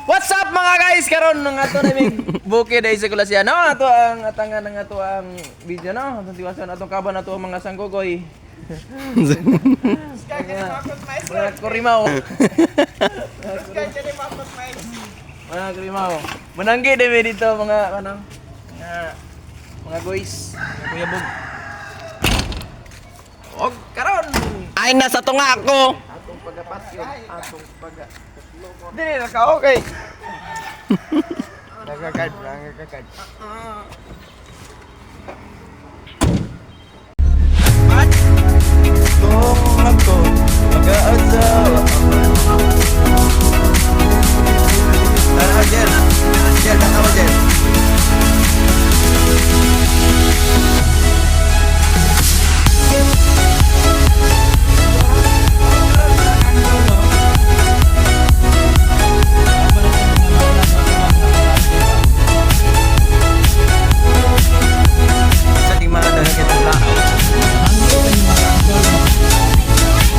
What's up mga guys? Karon ng ato naming bukid ay sa Kulasyan. No, ato ang atangan ng ato ang video no. Atong tiwason atong kaban ato ang mga sanggogoy. Mga kurimaw. Mga kurimaw. Mananggi din dito mga ano. Mga guys, mga kuyabog. Og karon Ay, nasa tunga ako! atong pagapatyo, atong paga. Dili na ka okay. Nagkakad. Kung ako mag-aasawa Tara, Jel. Jel, tama, Jel. Sa di mga dagat ito lang.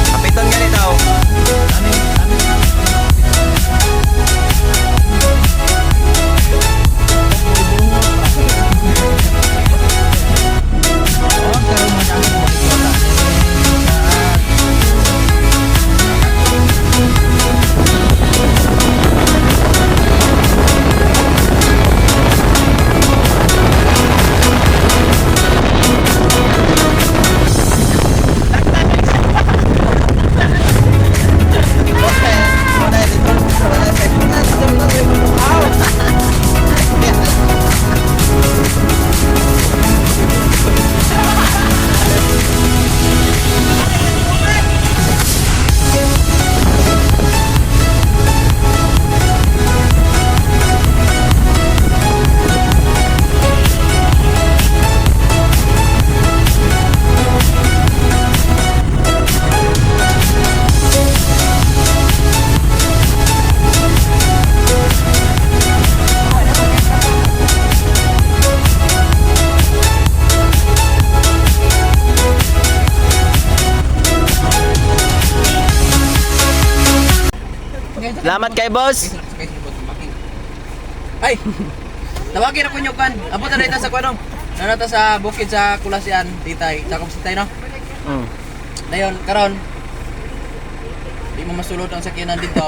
Kapitan ganito. Salamat kay boss! Ay! Tawagin ako nyo kan. Abot na dito sa kuano. Nanata sa bukid sa Kulasyan, titay. Sa Kumsitay no. Dayon karon. Di mo masulod ang sakyanan dito.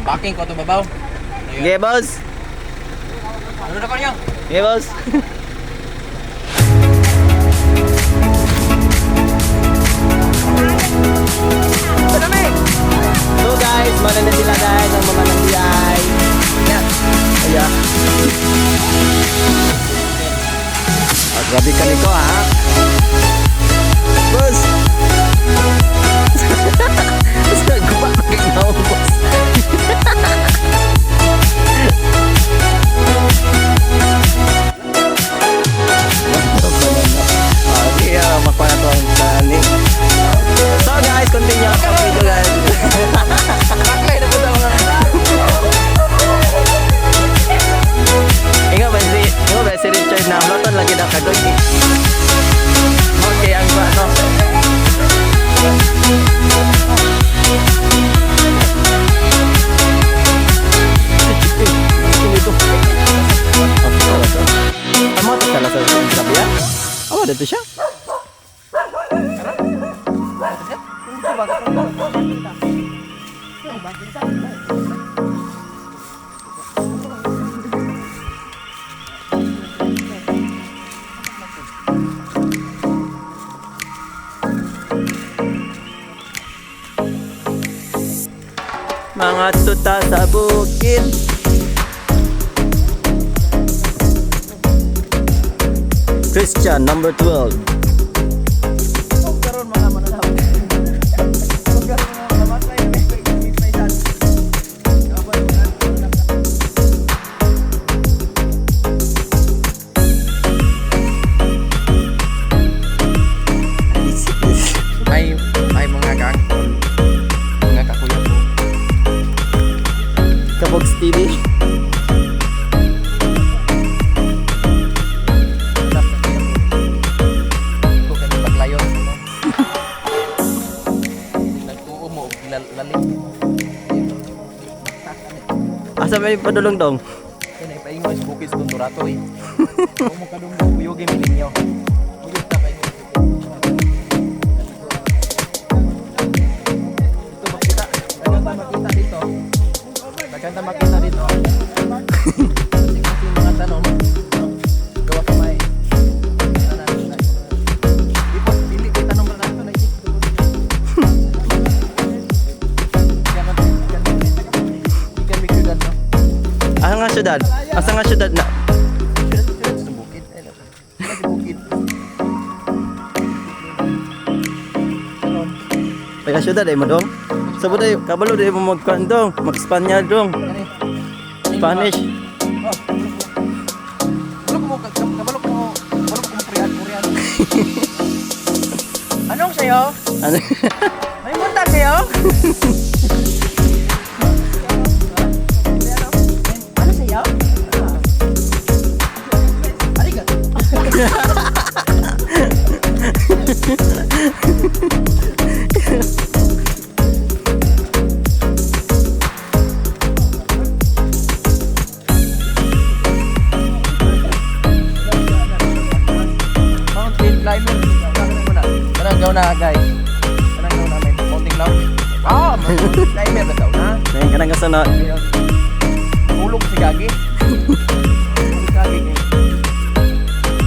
Backing ko to babaw. Dayon. Okay, boss! Ano na ko nyo? Okay, boss! So guys, mana na sila guys ang mga nangyay. Yan. Ayan. Grabe ka nito ha. Boss! Nagkupa ka ikaw, boss. Okay, makuha na to ang tani. So guys, continue ang video guys. Aklay na po sa mga. Ingat ba si Richard na loton lagi na kagoy. Okay, ang ba no? Amo ta sala sa grabe ya. Oh, dito siya. Mga tuta sa bukid. Christian, number 12. Karon mga mananaw. Karon mga matay may dan. Ay mga gang. Mga kakuya po. Kabogs TV. Asa may padulong dong? Kaya naipaingoy sa bukid sa Conturato eh. Kung mo kadungdong kuyogin mi ninyo. Kuyog ta kayo. Dito makita. Daghan makita dito. Daghan makita dito. Kasi mga tanong. Gawa sa may. Dili kay tanong ra nato na iki. Ikan mikrodan no. Asa nga syudad? Asa nga syudad na? Sa bukid. Ay, sa bukid. Kaya syudad ay mo dong. Sabot ay kabalo di mo magkuan dong, mag-Espanyol dong. Spanish. Kabalo ko mo Korean. Anong sayo? Ano? May munta kayo? Ano sayo? Arigato. Mountain climbing. Kanang gaw na guys. Kanang gaw na may mountain lang. Ah, mountain climber na daw na. Ngayon ka nang kasunod. Ayun. Ulog si Gagi. Ulog si Gagi.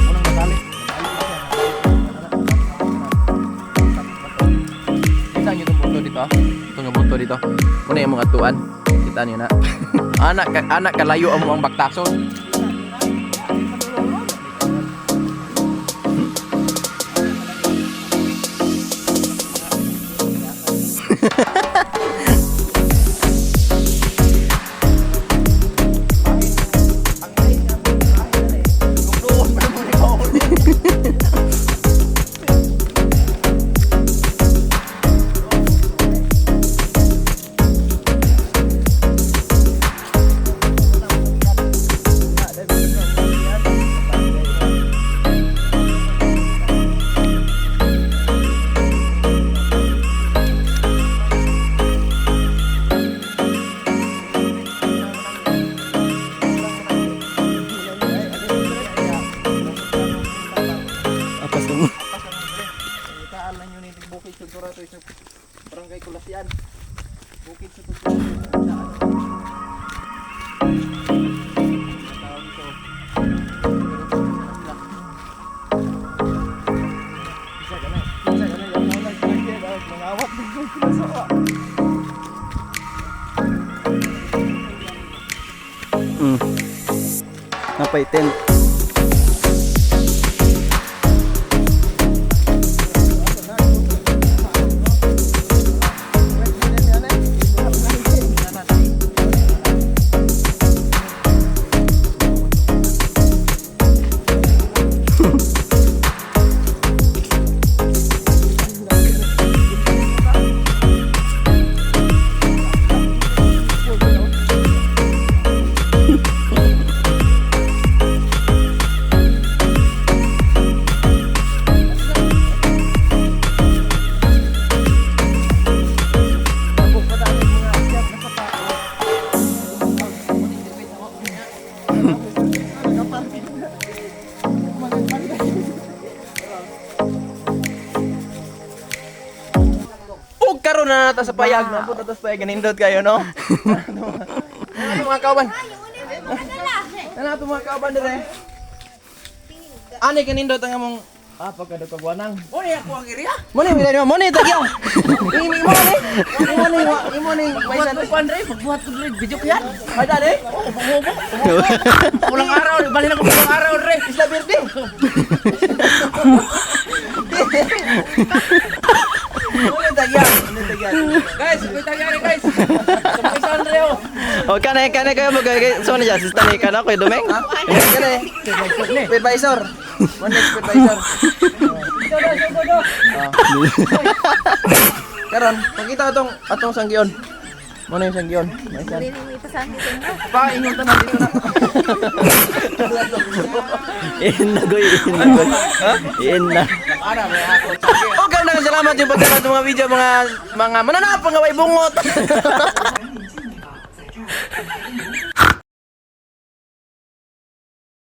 Unang nabalik. Kita nyo itong bunto dito. Ito nga bunto dito. Muna yung mga tuan. Kita nyo na. Anak kalayo ang mga baktason. Apas mo. Taan lang yun yung bukid sa Conturato sa barangay Kulasian. Bukid sa Conturato. Napay 10. Karon na nata sa payag na punta sa payag ganindot kayo no. Ano mga kauban? Ano to mga kauban dire? Ani kanindot ang among pagkadagkagwanang. Mo ni ako ang area. Mo ni video mo ni tagyaw. Imo ni paisan kuan dre magbuhat ko dre video kyan. Hay dali. Ulang araw bali na ko ulang araw dre. Isla birthday. Ulit tagyan. Guys, ulit tagyan guys. Sumisan Reo. O kanay kayo mo kay so na just tani ka na kay Dumeng. Kani. Supervisor. One next supervisor. Karon, pakita atong sanggion. Mo na yung sanggion. Maisan. Pa ingon ta na dito na. Inagoy. Ha? Ina. Ana may ako. Okay na salamat yung pagdala ng mga video mga mananap nga way bungot.